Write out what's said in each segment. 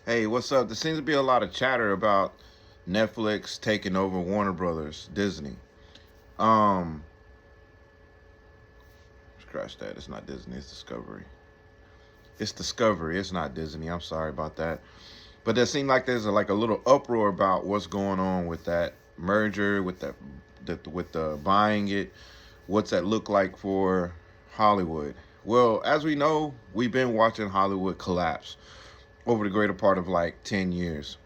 Hey, what's up? There seems to be a lot of chatter about Netflix taking over Warner Bros. Disney. Um, Scratch that. It's not Disney. It's Discovery. It's Discovery. It's not Disney. I'm sorry about that. But there seems like there's like a little uproar about what's going on with that merger, with with the buying it. What's that look like for Hollywood? Well, as we know, we've been watching Hollywood collapse over the greater part of like 10 years.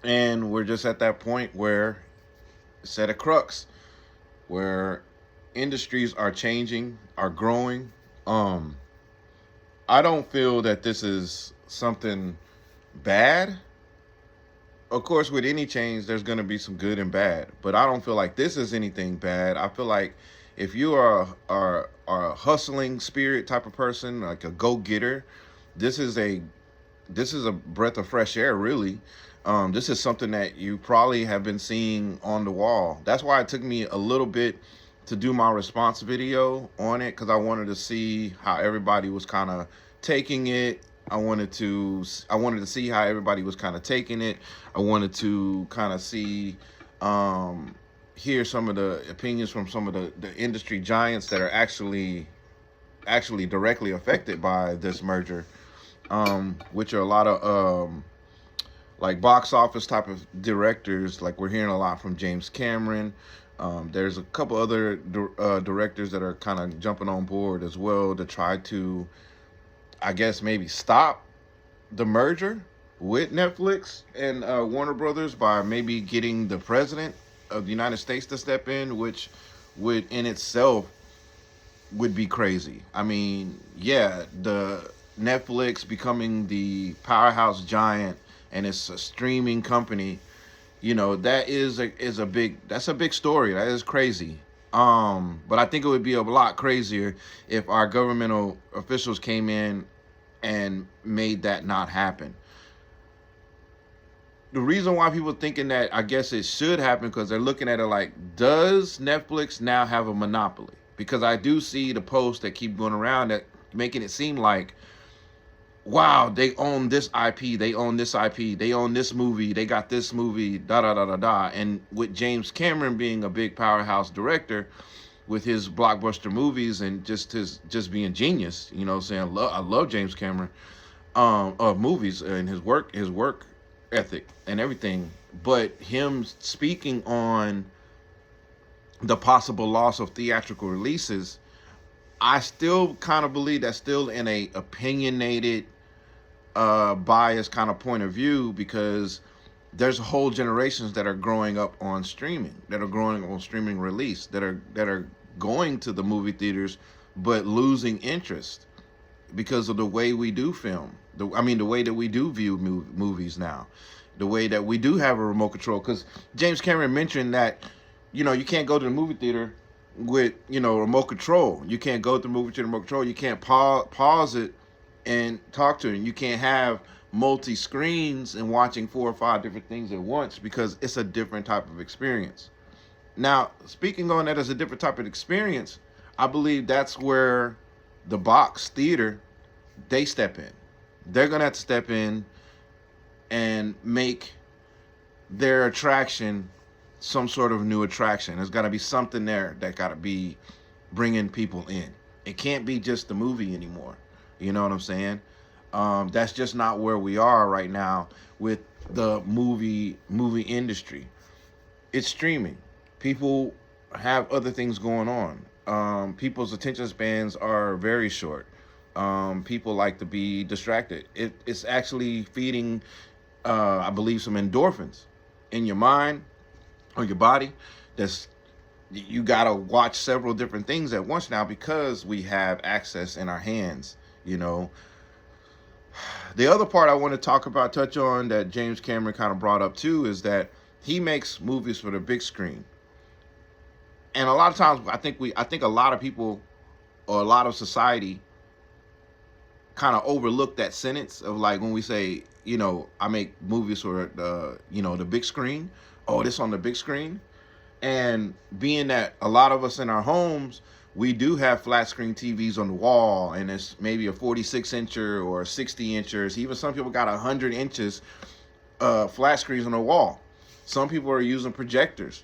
And we're just at that point where it's at a crux where industries are changing, are growing. Um, I don't feel that this is something bad. Of course, with any change, there's going to be some good and bad, but I don't feel like this is anything bad. I feel like if you are a hustling spirit type of person, like a go getter, this is a this is a breath of fresh air, really. This is something that you probably have been seeing on the wall. That's why it took me a little bit to do my response video on it, because I wanted to see how everybody was kind of taking it. I wanted to see how everybody was kind of taking it. I wanted to kind of see, hear some of the opinions from some of the industry giants that are actually directly affected by this merger, which are a lot of like box office type of directors. Like we're hearing a lot from James Cameron. There's a couple other directors that are kind of jumping on board as well to try to, I guess, maybe stop the merger with Netflix and Warner Brothers by maybe getting the president of the United States to step in, which would in itself would be crazy. I mean, yeah, the Netflix becoming the powerhouse giant and it's a streaming company, that is a big that's a big story. That is crazy. But I think it would be a lot crazier if our governmental officials came in and made that not happen. The reason why people thinking that, I guess it should happen, because they're looking at it like, does Netflix now have a monopoly? Because I do see the posts that keep going around that making it seem like, wow, they own this IP, they own this IP, they own this movie, they got this movie, da da da da da. And with James Cameron being a big powerhouse director with his blockbuster movies and just being genius, saying I love James Cameron of movies and his work ethic and everything. But him speaking on the possible loss of theatrical releases, I still kind of believe that's still in a opinionated, biased kind of point of view, because there's whole generations that are growing up on streaming, that are growing on streaming release, that are going to the movie theaters but losing interest because of the way we do film. The way that we do view movies now, the way that we do have a remote control. Because James Cameron mentioned that, you can't go to the movie theater with, remote control. You can't go to the movie theater remote control. You can't pause it and talk to it. You can't have multi screens and watching 4 or 5 different things at once, because it's a different type of experience. Now, speaking on that as a different type of experience, I believe that's where the box theater, they step in. They're gonna have to step in and make their attraction some sort of new attraction. There's got to be something there that got to be bringing people in. It can't be just the movie anymore. You know what I'm saying? That's just not where we are right now with the movie industry. It's streaming. People have other things going on. People's attention spans are very short. People like to be distracted. It's actually feeding, I believe, some endorphins in your mind or your body. That's You gotta watch several different things at once now because we have access in our hands. You know, the other part I want to touch on, that James Cameron kind of brought up too, is that he makes movies for the big screen. And a lot of times, I think a lot of people or a lot of society kind of overlook that sentence of, like, when we say, I make movies for the big screen. Oh, this on the big screen. And being that a lot of us in our homes, we do have flat screen TVs on the wall, and it's maybe a 46 incher or 60 inchers. Even some people got 100 inches flat screens on the wall. Some people are using projectors,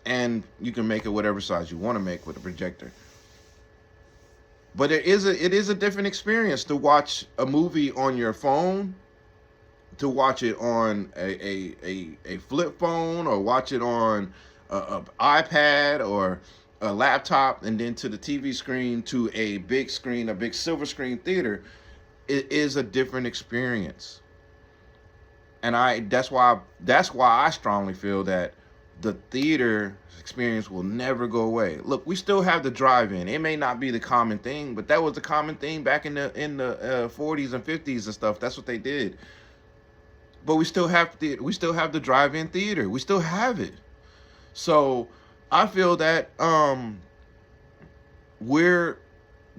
and you can make it whatever size you want to make with a projector. But it is a different experience to watch a movie on your phone, to watch it on a flip phone, or watch it on a iPad or a laptop, and then to the TV screen, to a big screen, a big silver screen theater. It is a different experience. And that's why I strongly feel that the theater experience will never go away. Look, we still have the drive-in. It may not be the common thing, but that was the common thing back in the 40s and 50s and stuff. That's what they did. But we still have the drive-in theater. We still have it. So I feel that we're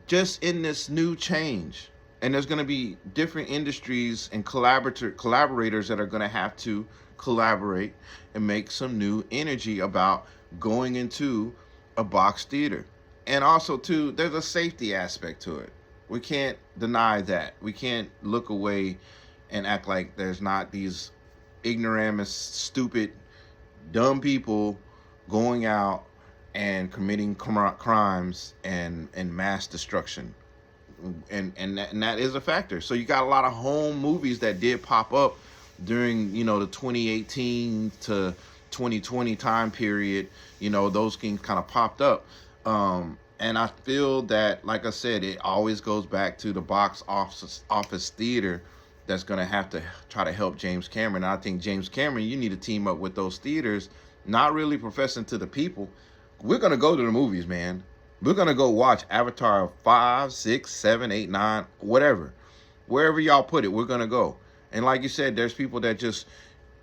just in this new change, and there's going to be different industries and collaborators that are going to have to collaborate and make some new energy about going into a box theater. And also, too, there's a safety aspect to it. We can't deny that. We can't look away and act like there's not these ignoramus, stupid, dumb people going out and committing crimes and mass destruction. And that is a factor. So you got a lot of home movies that did pop up during, the 2018 to 2020 time period. Those things kind of popped up. And I feel that, like I said, it always goes back to the box office theater that's going to have to try to help James Cameron. And I think James Cameron, you need to team up with those theaters, not really professing to the people. We're going to go to the movies, man. We're going to go watch Avatar 5, 6, 7, 8, 9, whatever. Wherever y'all put it, we're going to go. And like you said, there's people that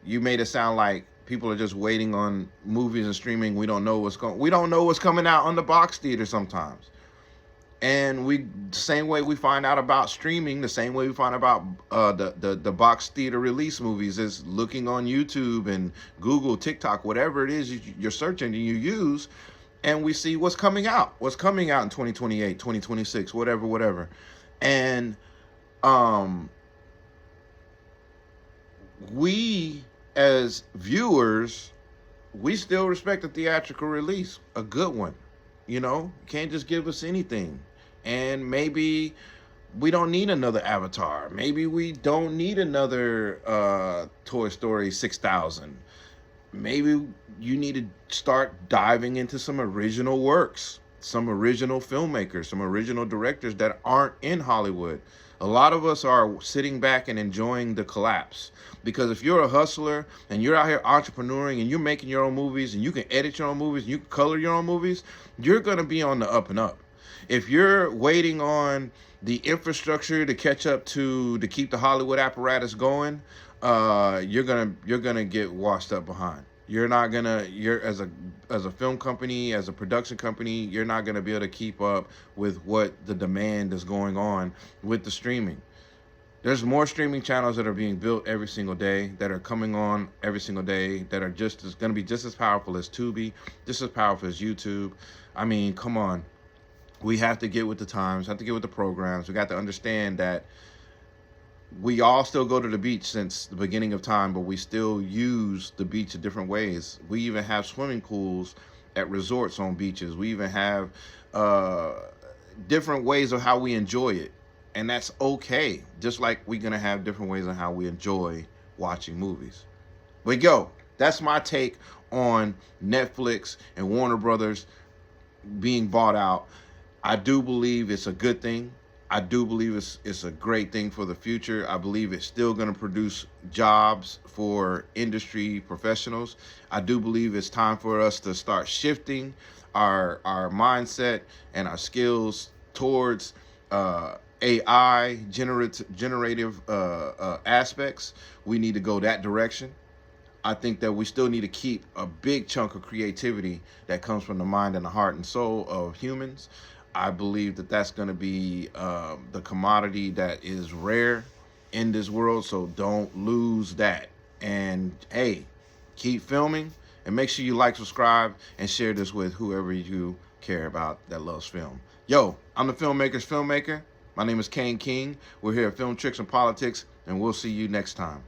you made it sound like people are just waiting on movies and streaming. We don't know what's coming out on the box theater sometimes. And the same way we find out about streaming, the same way we find about the box theater release movies is looking on YouTube and Google, TikTok, whatever it is you're searching and you use, and we see what's coming out in 2028, 2026, whatever. And we as viewers, we still respect the theatrical release, a good one. You can't just give us anything. And maybe we don't need another Avatar. Maybe we don't need another Toy Story 6000. Maybe you need to start diving into some original works, some original filmmakers, some original directors that aren't in Hollywood. A lot of us are sitting back and enjoying the collapse, because if you're a hustler and you're out here entrepreneuring and you're making your own movies and you can edit your own movies and you can color your own movies, you're going to be on the up and up. If you're waiting on the infrastructure to catch up to keep the Hollywood apparatus going, you're gonna get washed up behind. You're as a film company, as a production company, you're not gonna be able to keep up with what the demand is going on with the streaming. There's more streaming channels that are being built every single day, that are coming on every single day, that are going to be just as powerful as Tubi, just as powerful as YouTube. I mean, come on. We have to get with the times, have to get with the programs. We got to understand that we all still go to the beach since the beginning of time, but we still use the beach in different ways. We even have swimming pools at resorts on beaches. We even have different ways of how we enjoy it. And that's okay. Just like we're going to have different ways on how we enjoy watching movies. But that's my take on Netflix and Warner Bros. Being bought out. I do believe it's a good thing. I do believe it's a great thing for the future. I believe it's still going to produce jobs for industry professionals. I do believe it's time for us to start shifting our mindset and our skills towards AI generative aspects. We need to go that direction. I think that we still need to keep a big chunk of creativity that comes from the mind and the heart and soul of humans. I believe that that's going to be the commodity that is rare in this world, so don't lose that. And hey, keep filming, and make sure you like, subscribe, and share this with whoever you care about, that loves film. Yo, I'm the filmmaker's filmmaker. My name is Kane King. We're here at FILMTRIX and Politics, and we'll see you next time.